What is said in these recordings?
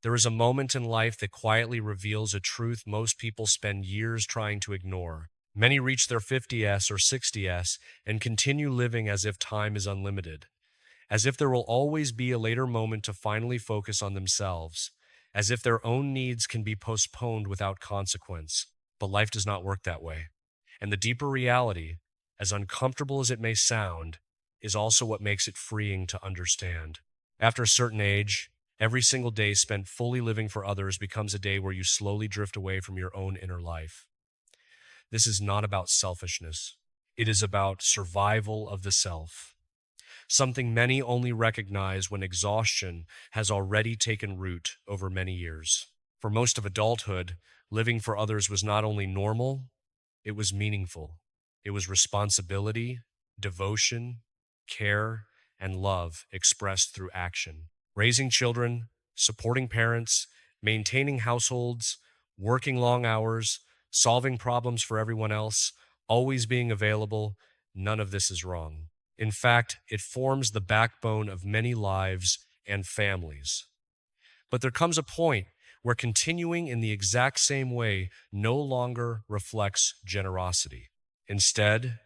There is a moment in life that quietly reveals a truth most people spend years trying to ignore. Many reach their 50s or 60s and continue living as if time is unlimited, as if there will always be a later moment to finally focus on themselves, as if their own needs can be postponed without consequence. But life does not work that way. And the deeper reality, as uncomfortable as it may sound, is also what makes it freeing to understand. After a certain age, every single day spent fully living for others becomes a day where you slowly drift away from your own inner life. This is not about selfishness. It is about survival of the self, something many only recognize when exhaustion has already taken root over many years. For most of adulthood, living for others was not only normal, it was meaningful. It was responsibility, devotion, care, and love expressed through action. Raising children, supporting parents, maintaining households, working long hours, solving problems for everyone else, always being available, none of this is wrong. In fact, it forms the backbone of many lives and families. But there comes a point where continuing in the exact same way no longer reflects generosity. Instead,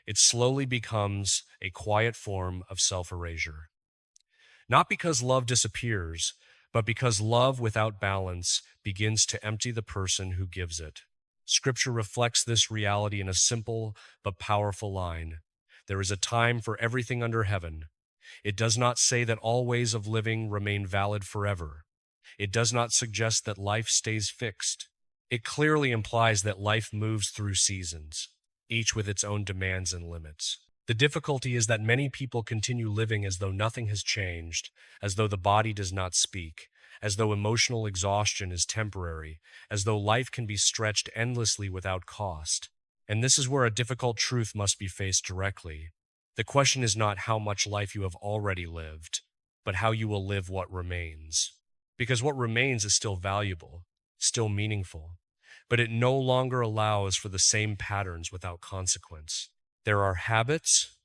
it slowly becomes a quiet form of self erasure. Not because love disappears, but because love without balance begins to empty the person who gives it. Scripture reflects this reality in a simple but powerful line. There is a time for everything under heaven. It does not say that all ways of living remain valid forever. It does not suggest that life stays fixed. It clearly implies that life moves through seasons, each with its own demands and limits. The difficulty is that many people continue living as though nothing has changed, as though the body does not speak, as though emotional exhaustion is temporary, as though life can be stretched endlessly without cost. And this is where a difficult truth must be faced directly. The question is not how much life you have already lived, but how you will live what remains. Because what remains is still valuable, still meaningful, but it no longer allows for the same patterns without consequence. There are habits,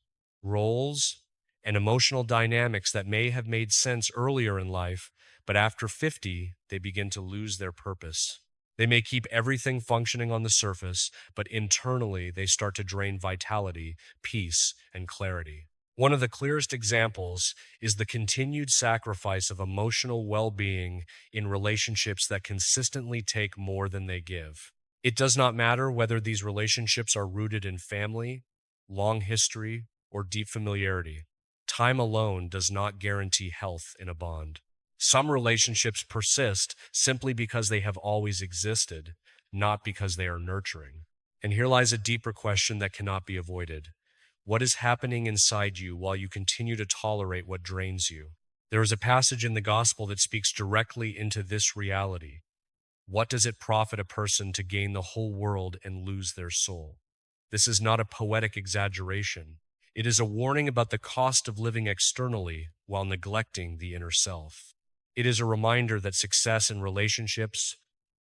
roles, and emotional dynamics that may have made sense earlier in life, but after 50, they begin to lose their purpose. They may keep everything functioning on the surface, but internally they start to drain vitality, peace, and clarity. One of the clearest examples is the continued sacrifice of emotional well-being in relationships that consistently take more than they give. It does not matter whether these relationships are rooted in family, long history, or deep familiarity. Time alone does not guarantee health in a bond. Some relationships persist simply because they have always existed, not because they are nurturing. And here lies a deeper question that cannot be avoided. What is happening inside you while you continue to tolerate what drains you? There is a passage in the gospel that speaks directly into this reality. What does it profit a person to gain the whole world and lose their soul? This is not a poetic exaggeration. It is a warning about the cost of living externally while neglecting the inner self. It is a reminder that success in relationships,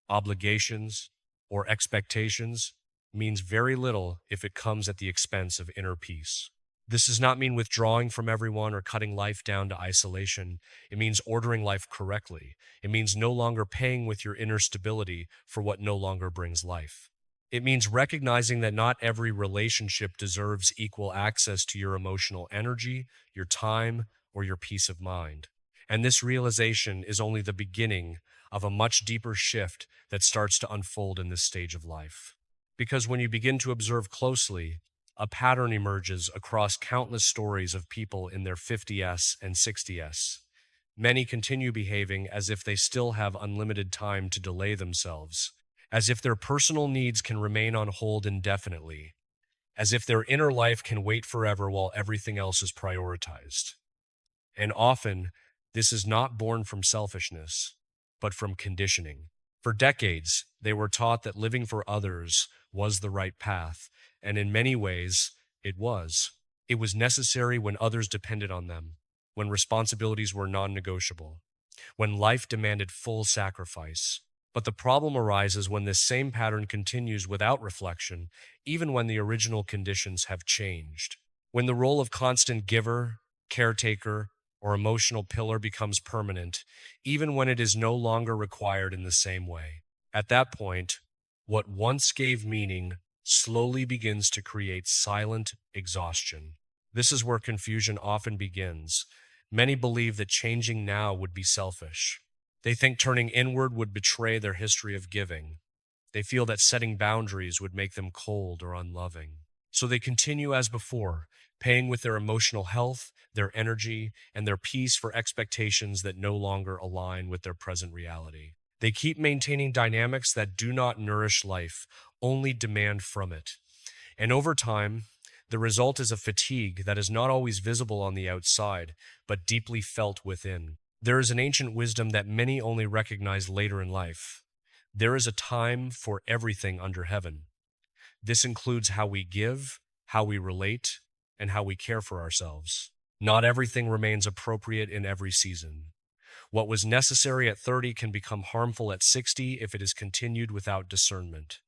obligations, or expectations means very little if it comes at the expense of inner peace. This does not mean withdrawing from everyone or cutting life down to isolation. It means ordering life correctly. It means no longer paying with your inner stability for what no longer brings life. It means recognizing that not every relationship deserves equal access to your emotional energy, your time, or your peace of mind. And this realization is only the beginning of a much deeper shift that starts to unfold in this stage of life. Because when you begin to observe closely, a pattern emerges across countless stories of people in their 50s and 60s. Many continue behaving as if they still have unlimited time to delay themselves, as if their personal needs can remain on hold indefinitely, as if their inner life can wait forever while everything else is prioritized. And often, this is not born from selfishness, but from conditioning. For decades, they were taught that living for others was the right path, and in many ways, it was. It was necessary when others depended on them, when responsibilities were non-negotiable, when life demanded full sacrifice. But the problem arises when this same pattern continues without reflection, even when the original conditions have changed. When the role of constant giver, caretaker, or emotional pillar becomes permanent, even when it is no longer required in the same way. At that point, what once gave meaning slowly begins to create silent exhaustion. This is where confusion often begins. Many believe that changing now would be selfish. They think turning inward would betray their history of giving. They feel that setting boundaries would make them cold or unloving. So they continue as before, paying with their emotional health, their energy, and their peace for expectations that no longer align with their present reality. They keep maintaining dynamics that do not nourish life, only demand from it. And over time, the result is a fatigue that is not always visible on the outside, but deeply felt within. There is an ancient wisdom that many only recognize later in life. There is a time for everything under heaven. This includes how we give, how we relate, and how we care for ourselves. Not everything remains appropriate in every season. What was necessary at 30 can become harmful at 60 if it is continued without discernment.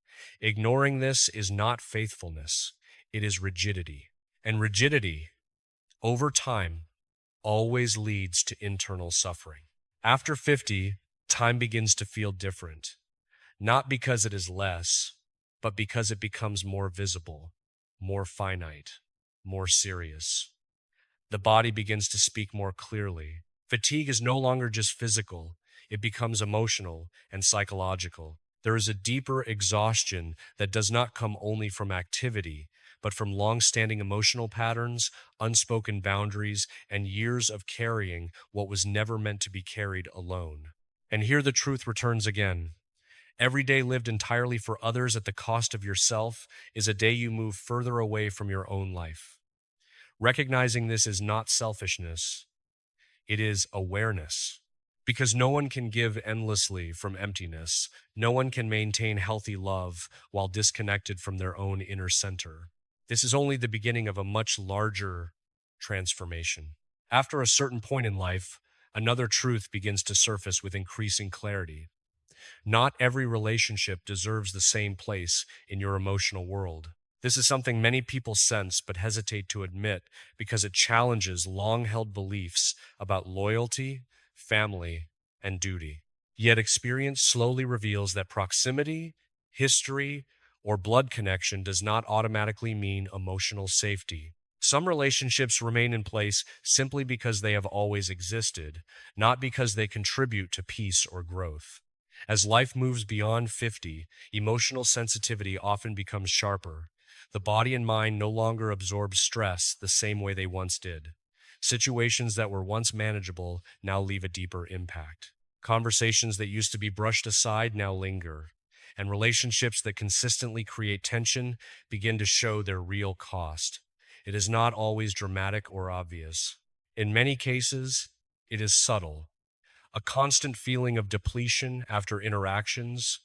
Ignoring this is not faithfulness, it is rigidity. And rigidity, over time, always leads to internal suffering. After 50, time begins to feel different, not because it is less, but because it becomes more visible, more finite, more serious. The body begins to speak more clearly. Fatigue is no longer just physical, it becomes emotional and psychological. There is a deeper exhaustion that does not come only from activity, but from long-standing emotional patterns, unspoken boundaries, and years of carrying what was never meant to be carried alone. And here the truth returns again. Every day lived entirely for others at the cost of yourself is a day you move further away from your own life. Recognizing this is not selfishness, it is awareness. Because no one can give endlessly from emptiness. No one can maintain healthy love while disconnected from their own inner center. This is only the beginning of a much larger transformation. After a certain point in life, another truth begins to surface with increasing clarity. Not every relationship deserves the same place in your emotional world. This is something many people sense but hesitate to admit because it challenges long held beliefs about loyalty, family, and duty. Yet experience slowly reveals that proximity, history, or blood connection does not automatically mean emotional safety. Some relationships remain in place simply because they have always existed, not because they contribute to peace or growth. As life moves beyond 50, emotional sensitivity often becomes sharper. The body and mind no longer absorb stress the same way they once did. Situations that were once manageable now leave a deeper impact. Conversations that used to be brushed aside now linger, and relationships that consistently create tension begin to show their real cost. It is not always dramatic or obvious. In many cases, it is subtle. A constant feeling of depletion after interactions,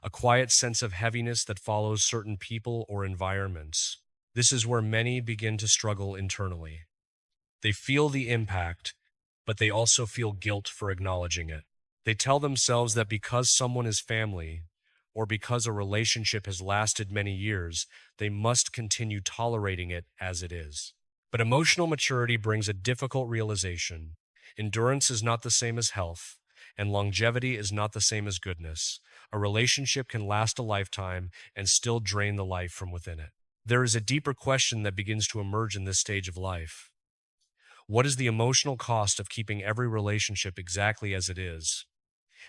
a quiet sense of heaviness that follows certain people or environments. This is where many begin to struggle internally. They feel the impact, but they also feel guilt for acknowledging it. They tell themselves that because someone is family, or because a relationship has lasted many years, they must continue tolerating it as it is. But emotional maturity brings a difficult realization. Endurance is not the same as health, and longevity is not the same as goodness. A relationship can last a lifetime and still drain the life from within it. There is a deeper question that begins to emerge in this stage of life. What is the emotional cost of keeping every relationship exactly as it is?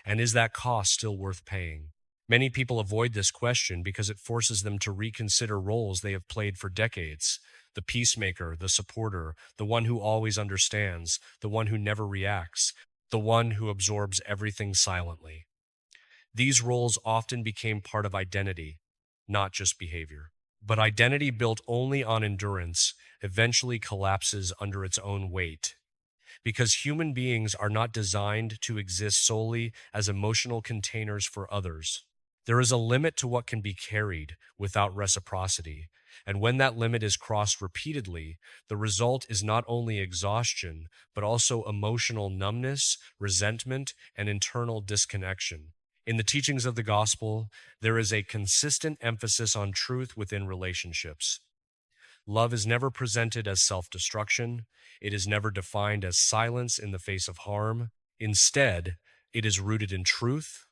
And is that cost still worth paying? Many people avoid this question because it forces them to reconsider roles they have played for decades. The peacemaker, the supporter, the one who always understands, the one who never reacts, the one who absorbs everything silently. These roles often became part of identity, not just behavior. But identity built only on endurance eventually collapses under its own weight. Because human beings are not designed to exist solely as emotional containers for others. There is a limit to what can be carried without reciprocity, and when that limit is crossed repeatedly, the result is not only exhaustion, but also emotional numbness, resentment, and internal disconnection. In the teachings of the gospel, there is a consistent emphasis on truth within relationships. Love is never presented as self-destruction. It is never defined as silence in the face of harm. Instead, it is rooted in truth,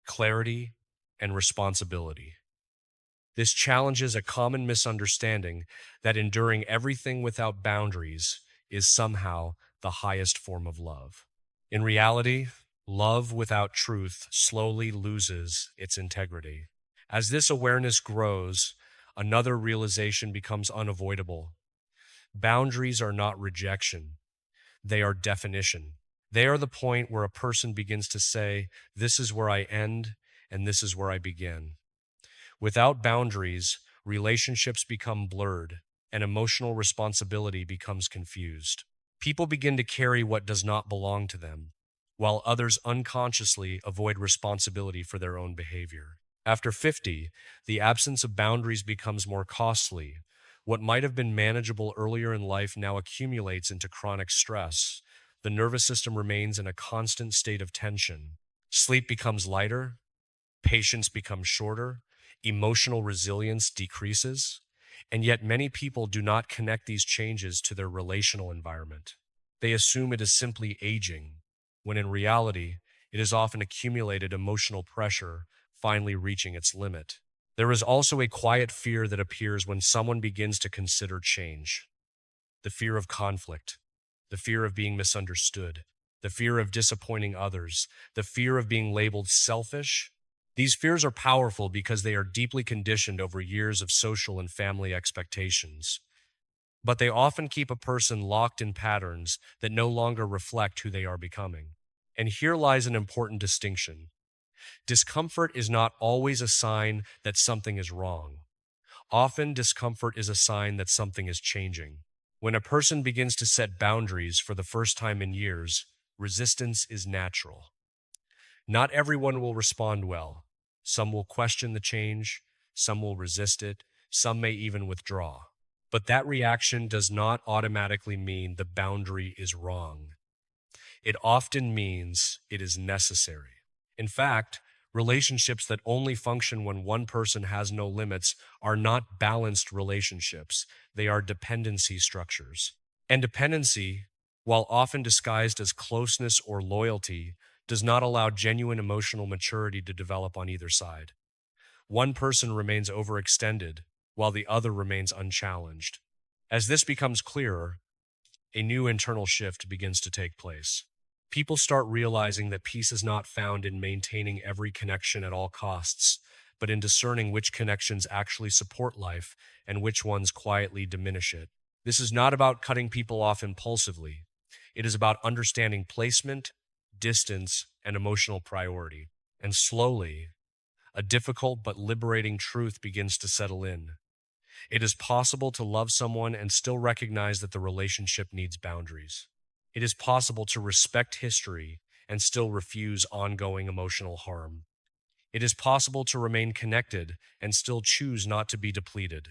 clarity, and responsibility. This challenges a common misunderstanding that enduring everything without boundaries is somehow the highest form of love. In reality, love without truth slowly loses its integrity. As this awareness grows, another realization becomes unavoidable. Boundaries are not rejection, they are definition. They are the point where a person begins to say, "This is where I end, and this is where I begin." Without boundaries, relationships become blurred, and emotional responsibility becomes confused. People begin to carry what does not belong to them, while others unconsciously avoid responsibility for their own behavior. After 50, the absence of boundaries becomes more costly. What might have been manageable earlier in life now accumulates into chronic stress. The nervous system remains in a constant state of tension. Sleep becomes lighter, patience becomes shorter, emotional resilience decreases, and yet many people do not connect these changes to their relational environment. They assume it is simply aging, when in reality, it is often accumulated emotional pressure finally reaching its limit. There is also a quiet fear that appears when someone begins to consider change. The fear of conflict, the fear of being misunderstood, the fear of disappointing others, the fear of being labeled selfish. These fears are powerful because they are deeply conditioned over years of social and family expectations. But they often keep a person locked in patterns that no longer reflect who they are becoming. And here lies an important distinction. Discomfort is not always a sign that something is wrong. Often, discomfort is a sign that something is changing. When a person begins to set boundaries for the first time in years, resistance is natural. Not everyone will respond well. Some will question the change, some will resist it, some may even withdraw. But that reaction does not automatically mean the boundary is wrong. It often means it is necessary. In fact, relationships that only function when one person has no limits are not balanced relationships. They are dependency structures. And dependency, while often disguised as closeness or loyalty, does not allow genuine emotional maturity to develop on either side. One person remains overextended, while the other remains unchallenged. As this becomes clearer, a new internal shift begins to take place. People start realizing that peace is not found in maintaining every connection at all costs, but in discerning which connections actually support life and which ones quietly diminish it. This is not about cutting people off impulsively. It is about understanding placement, distance, and emotional priority. And slowly, a difficult but liberating truth begins to settle in. It is possible to love someone and still recognize that the relationship needs boundaries. It is possible to respect history and still refuse ongoing emotional harm. It is possible to remain connected and still choose not to be depleted.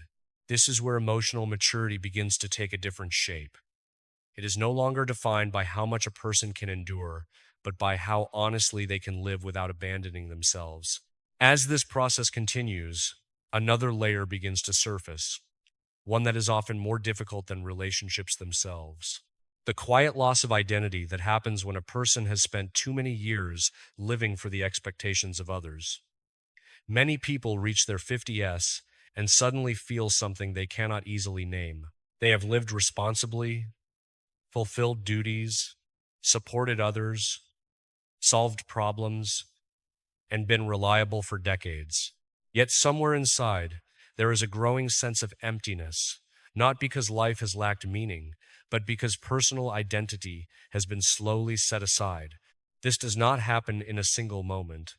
This is where emotional maturity begins to take a different shape. It is no longer defined by how much a person can endure, but by how honestly they can live without abandoning themselves. As this process continues, another layer begins to surface, one that is often more difficult than relationships themselves. The quiet loss of identity that happens when a person has spent too many years living for the expectations of others. Many people reach their 50s and suddenly feel something they cannot easily name. They have lived responsibly, fulfilled duties, supported others, solved problems, and been reliable for decades. Yet somewhere inside, there is a growing sense of emptiness, not because life has lacked meaning, but because personal identity has been slowly set aside. This does not happen in a single moment.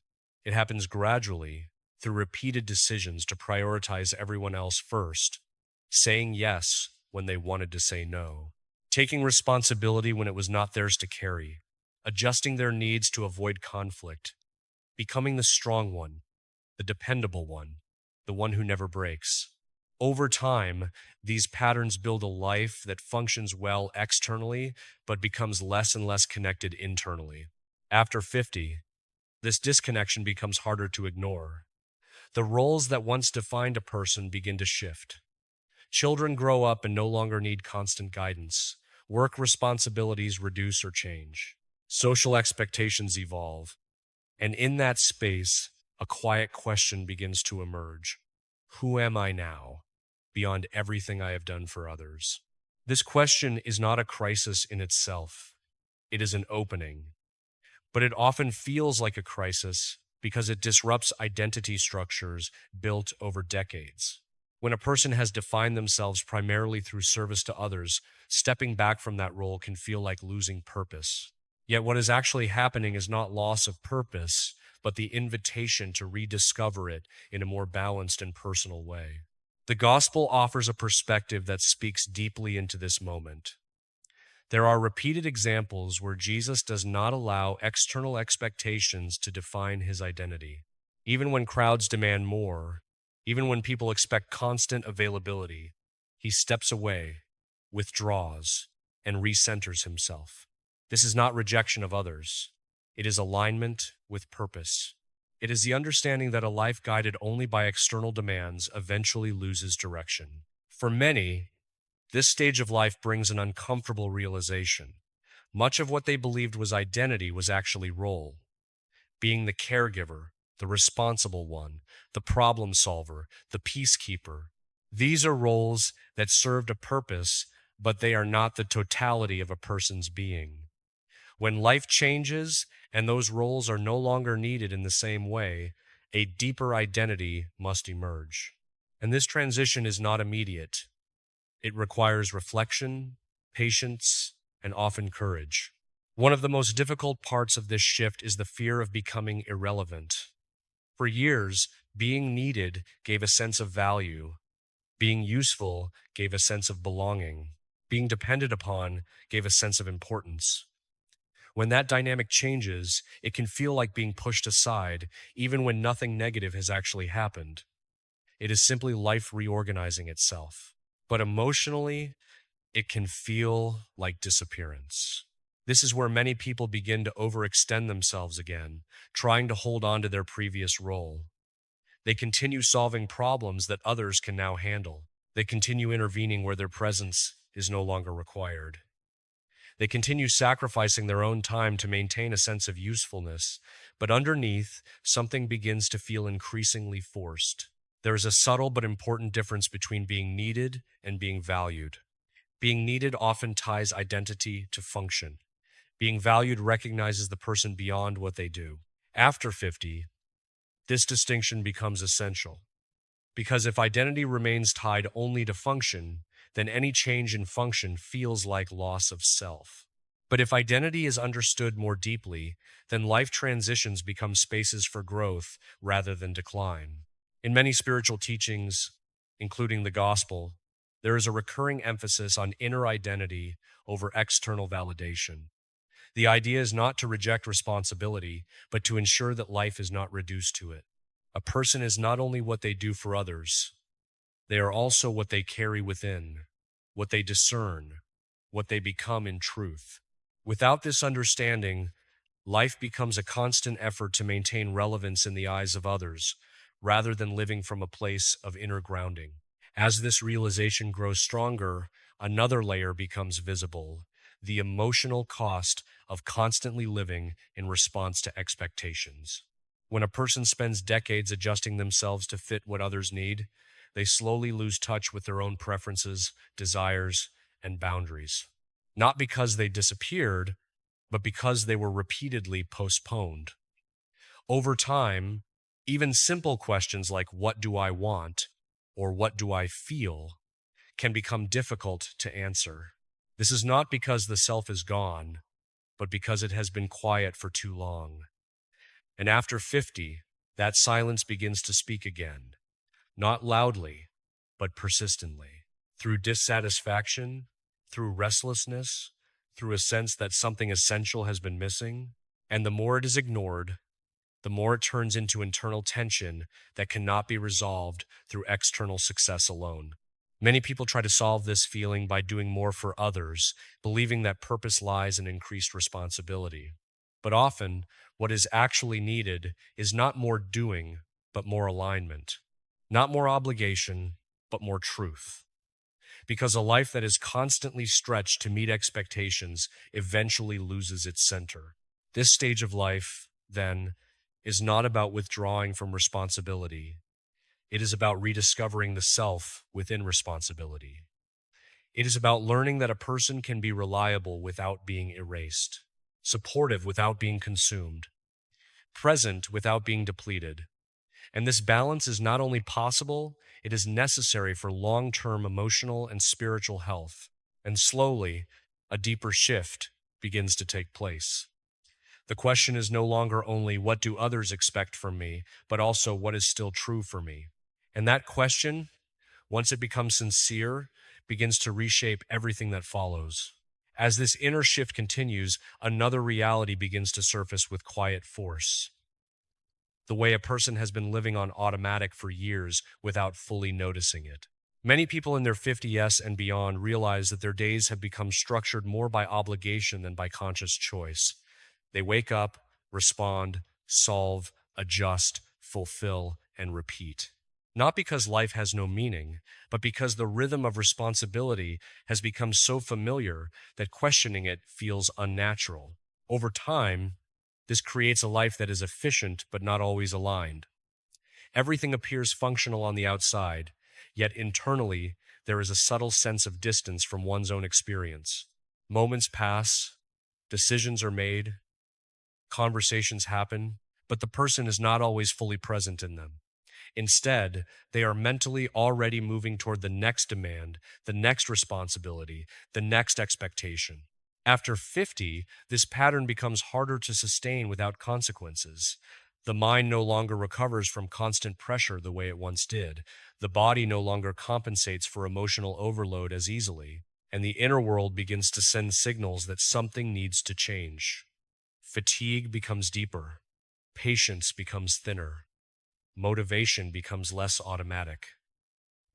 It happens gradually through repeated decisions to prioritize everyone else first, saying yes when they wanted to say no, taking responsibility when it was not theirs to carry, adjusting their needs to avoid conflict, becoming the strong one, the dependable one, the one who never breaks. Over time, these patterns build a life that functions well externally, but becomes less and less connected internally. After 50, this disconnection becomes harder to ignore. The roles that once defined a person begin to shift. Children grow up and no longer need constant guidance. Work responsibilities reduce or change. Social expectations evolve. And in that space, a quiet question begins to emerge. Who am I now, beyond everything I have done for others? This question is not a crisis in itself. It is an opening, but it often feels like a crisis because it disrupts identity structures built over decades. When a person has defined themselves primarily through service to others, stepping back from that role can feel like losing purpose. Yet what is actually happening is not loss of purpose, but the invitation to rediscover it in a more balanced and personal way. The gospel offers a perspective that speaks deeply into this moment. There are repeated examples where Jesus does not allow external expectations to define his identity. Even when crowds demand more, even when people expect constant availability, he steps away, withdraws, and recenters himself. This is not rejection of others. It is alignment with purpose. It is the understanding that a life guided only by external demands eventually loses direction. For many, this stage of life brings an uncomfortable realization. Much of what they believed was identity was actually role. Being the caregiver, the responsible one, the problem solver, the peacekeeper. These are roles that served a purpose, but they are not the totality of a person's being. When life changes and those roles are no longer needed in the same way, a deeper identity must emerge. And this transition is not immediate. It requires reflection, patience, and often courage. One of the most difficult parts of this shift is the fear of becoming irrelevant. For years, being needed gave a sense of value. Being useful gave a sense of belonging. Being depended upon gave a sense of importance. When that dynamic changes, it can feel like being pushed aside, even when nothing negative has actually happened. It is simply life reorganizing itself. But emotionally, it can feel like disappearance. This is where many people begin to overextend themselves again, trying to hold on to their previous role. They continue solving problems that others can now handle. They continue intervening where their presence is no longer required. They continue sacrificing their own time to maintain a sense of usefulness, but underneath, something begins to feel increasingly forced. There is a subtle but important difference between being needed and being valued. Being needed often ties identity to function. Being valued recognizes the person beyond what they do. After 50, this distinction becomes essential. Because if identity remains tied only to function, then any change in function feels like loss of self. But if identity is understood more deeply, then life transitions become spaces for growth rather than decline. In many spiritual teachings, including the gospel, there is a recurring emphasis on inner identity over external validation. The idea is not to reject responsibility, but to ensure that life is not reduced to it. A person is not only what they do for others, they are also what they carry within, what they discern, what they become in truth. Without this understanding, life becomes a constant effort to maintain relevance in the eyes of others, rather than living from a place of inner grounding. As this realization grows stronger, another layer becomes visible: the emotional cost of constantly living in response to expectations. When a person spends decades adjusting themselves to fit what others need, they slowly lose touch with their own preferences, desires, and boundaries. Not because they disappeared, but because they were repeatedly postponed. Over time, even simple questions like "what do I want?" or "what do I feel?" can become difficult to answer. This is not because the self is gone, but because it has been quiet for too long. And after 50, that silence begins to speak again, not loudly, but persistently, through dissatisfaction, through restlessness, through a sense that something essential has been missing. And the more it is ignored, the more it turns into internal tension that cannot be resolved through external success alone. Many people try to solve this feeling by doing more for others, believing that purpose lies in increased responsibility. But often, what is actually needed is not more doing, but more alignment. Not more obligation, but more truth. because a life that is constantly stretched to meet expectations eventually loses its center. This stage of life, then, is not about withdrawing from responsibility. It is about rediscovering the self within responsibility. It is about learning that a person can be reliable without being erased, supportive without being consumed, present without being depleted. And this balance is not only possible, it is necessary for long term emotional and spiritual health. And slowly, a deeper shift begins to take place. The question is no longer only what do others expect from me, but also what is still true for me. And that question, once it becomes sincere, begins to reshape everything that follows. As this inner shift continues, another reality begins to surface with quiet force. The way a person has been living on automatic for years without fully noticing it. Many people in their 50s and beyond realize that their days have become structured more by obligation than by conscious choice. They wake up, respond, solve, adjust, fulfill, and repeat. Not because life has no meaning, but because the rhythm of responsibility has become so familiar that questioning it feels unnatural. Over time, this creates a life that is efficient but not always aligned. Everything appears functional on the outside, yet internally, there is a subtle sense of distance from one's own experience. Moments pass, decisions are made, conversations happen, but the person is not always fully present in them. Instead, they are mentally already moving toward the next demand, the next responsibility, the next expectation. After 50, this pattern becomes harder to sustain without consequences. The mind no longer recovers from constant pressure the way it once did. The body no longer compensates for emotional overload as easily, and the inner world begins to send signals that something needs to change. Fatigue becomes deeper, patience becomes thinner, motivation becomes less automatic.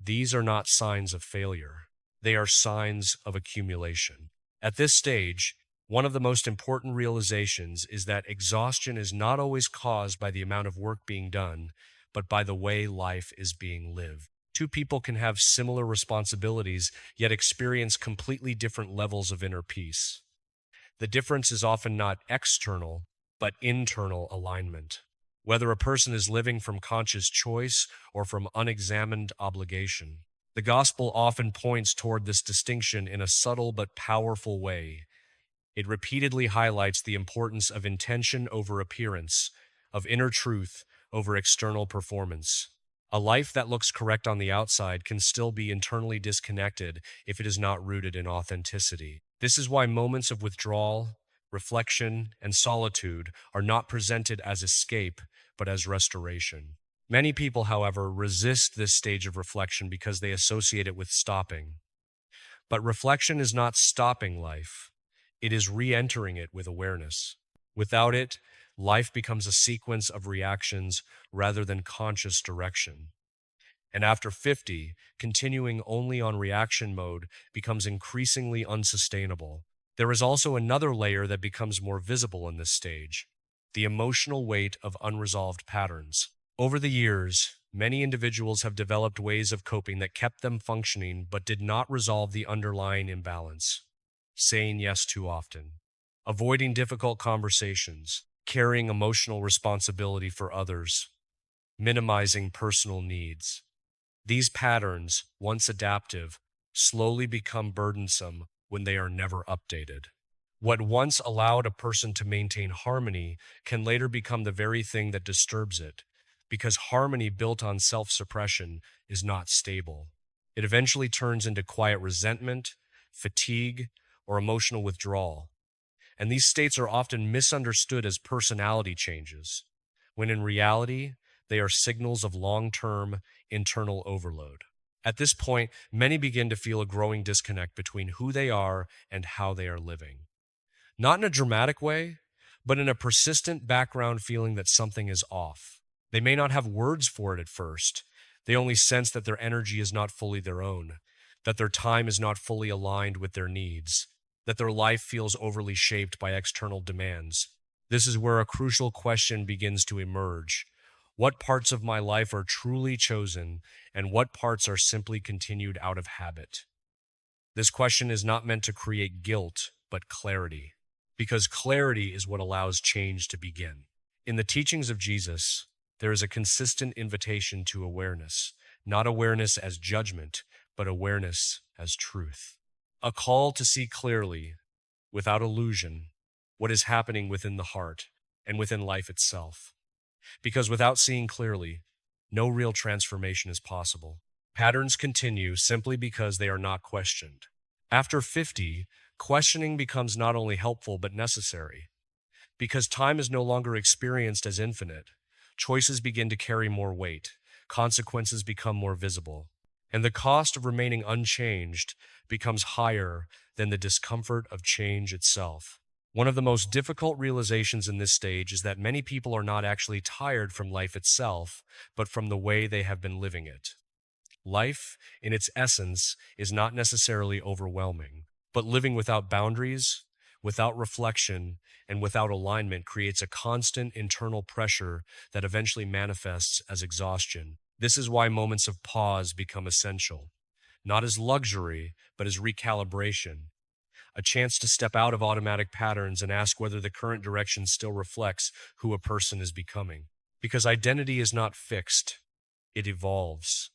These are not signs of failure. They are signs of accumulation. At this stage, one of the most important realizations is that exhaustion is not always caused by the amount of work being done, but by the way life is being lived. Two people can have similar responsibilities, yet experience completely different levels of inner peace. The difference is often not external, but internal alignment. Whether a person is living from conscious choice or from unexamined obligation. The gospel often points toward this distinction in a subtle but powerful way. It repeatedly highlights the importance of intention over appearance, of inner truth over external performance. A life that looks correct on the outside can still be internally disconnected if it is not rooted in authenticity. This is why moments of withdrawal, reflection, and solitude are not presented as escape, but as restoration. Many people, however, resist this stage of reflection because they associate it with stopping. But reflection is not stopping life, it is re entering it with awareness. Without it, life becomes a sequence of reactions rather than conscious direction. And after 50, continuing only on reaction mode becomes increasingly unsustainable. There is also another layer that becomes more visible in this stage: the emotional weight of unresolved patterns. Over the years, many individuals have developed ways of coping that kept them functioning but did not resolve the underlying imbalance. Saying yes too often, avoiding difficult conversations, carrying emotional responsibility for others, minimizing personal needs. These patterns, once adaptive, slowly become burdensome when they are never updated. What once allowed a person to maintain harmony can later become the very thing that disturbs it, because harmony built on self-suppression is not stable. It eventually turns into quiet resentment, fatigue, or emotional withdrawal. And these states are often misunderstood as personality changes, when in reality, they are signals of long-term internal overload. At this point, many begin to feel a growing disconnect between who they are and how they are living. Not in a dramatic way, but in a persistent background feeling that something is off. They may not have words for it at first. They only sense that their energy is not fully their own, that their time is not fully aligned with their needs, that their life feels overly shaped by external demands. This is where a crucial question begins to emerge. What parts of my life are truly chosen, and what parts are simply continued out of habit? This question is not meant to create guilt, but clarity, because clarity is what allows change to begin. In the teachings of Jesus, there is a consistent invitation to awareness, not awareness as judgment, but awareness as truth. A call to see clearly, without illusion, what is happening within the heart and within life itself. Because without seeing clearly, no real transformation is possible. Patterns continue simply because they are not questioned. After 50, questioning becomes not only helpful but necessary. Because time is no longer experienced as infinite, choices begin to carry more weight, consequences become more visible, and the cost of remaining unchanged becomes higher than the discomfort of change itself. One of the most difficult realizations in this stage is that many people are not actually tired from life itself, but from the way they have been living it. Life, in its essence, is not necessarily overwhelming, but living without boundaries, without reflection, and without alignment creates a constant internal pressure that eventually manifests as exhaustion. This is why moments of pause become essential, not as luxury, but as recalibration, a chance to step out of automatic patterns and ask whether the current direction still reflects who a person is becoming. Because identity is not fixed, it evolves.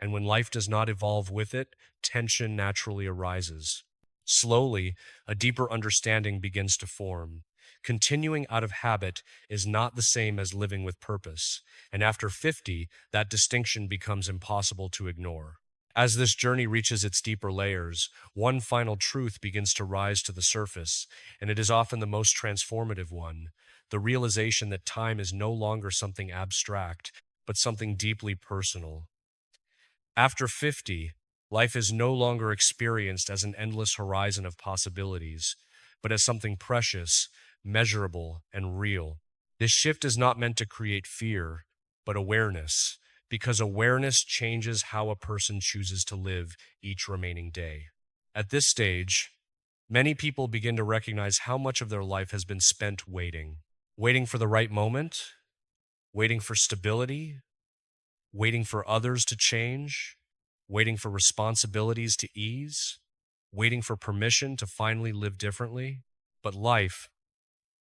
And when life does not evolve with it, tension naturally arises. Slowly, a deeper understanding begins to form. Continuing out of habit is not the same as living with purpose, and after 50, that distinction becomes impossible to ignore. As this journey reaches its deeper layers, one final truth begins to rise to the surface, and it is often the most transformative one: the realization that time is no longer something abstract, but something deeply personal. After 50, life is no longer experienced as an endless horizon of possibilities, but as something precious, measurable, and real. This shift is not meant to create fear, but awareness, because awareness changes how a person chooses to live each remaining day. At this stage, many people begin to recognize how much of their life has been spent waiting for the right moment, waiting for stability, waiting for others to change, waiting for responsibilities to ease, waiting for permission to finally live differently. But life,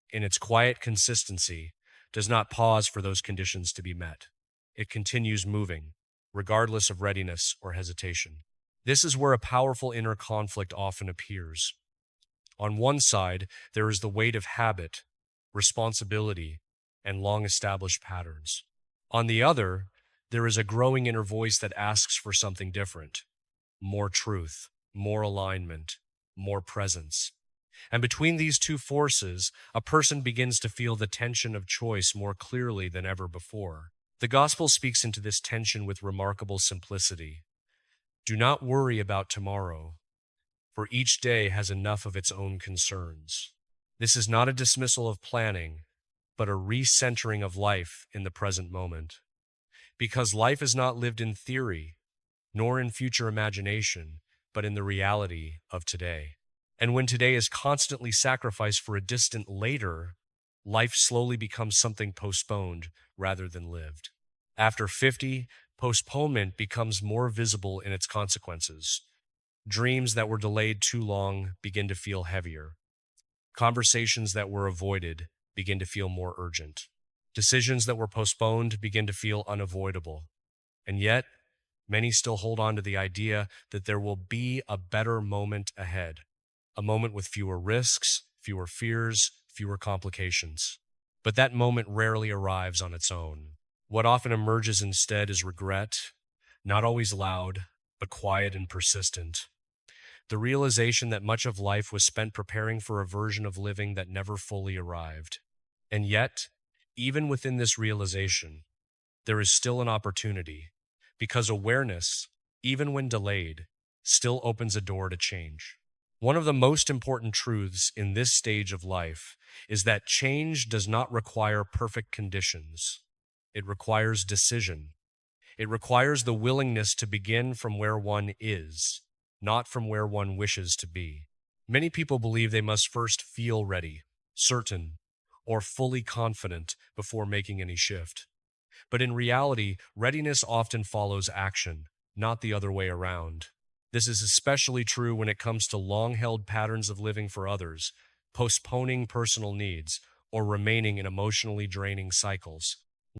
in its quiet consistency, does not pause for those conditions to be met. It continues moving, regardless of readiness or hesitation. This is where a powerful inner conflict often appears. On one side, there is the weight of habit, responsibility, and long established patterns. On the other, there is a growing inner voice that asks for something different: more truth, more alignment, more presence. And between these two forces, a person begins to feel the tension of choice more clearly than ever before. The gospel speaks into this tension with remarkable simplicity. Do not worry about tomorrow, for each day has enough of its own concerns. This is not a dismissal of planning, but a recentering of life in the present moment. Because life is not lived in theory, nor in future imagination, but in the reality of today. And when today is constantly sacrificed for a distant later, life slowly becomes something postponed rather than lived. After 50, postponement becomes more visible in its consequences. Dreams that were delayed too long begin to feel heavier. Conversations that were avoided begin to feel more urgent. Decisions that were postponed begin to feel unavoidable. And yet, many still hold on to the idea that there will be a better moment ahead, a moment with fewer risks, fewer fears, fewer complications. But that moment rarely arrives on its own. What often emerges instead is regret, not always loud, but quiet and persistent. The realization that much of life was spent preparing for a version of living that never fully arrived. And yet, even within this realization, there is still an opportunity, because awareness, even when delayed, still opens a door to change. One of the most important truths in this stage of life is that change does not require perfect conditions. It requires decision. It requires the willingness to begin from where one is, not from where one wishes to be. Many people believe they must first feel ready, certain, or fully confident before making any shift. But in reality, readiness often follows action, not the other way around. This is especially true when it comes to long held patterns of living for others, postponing personal needs, or remaining in emotionally draining cycles.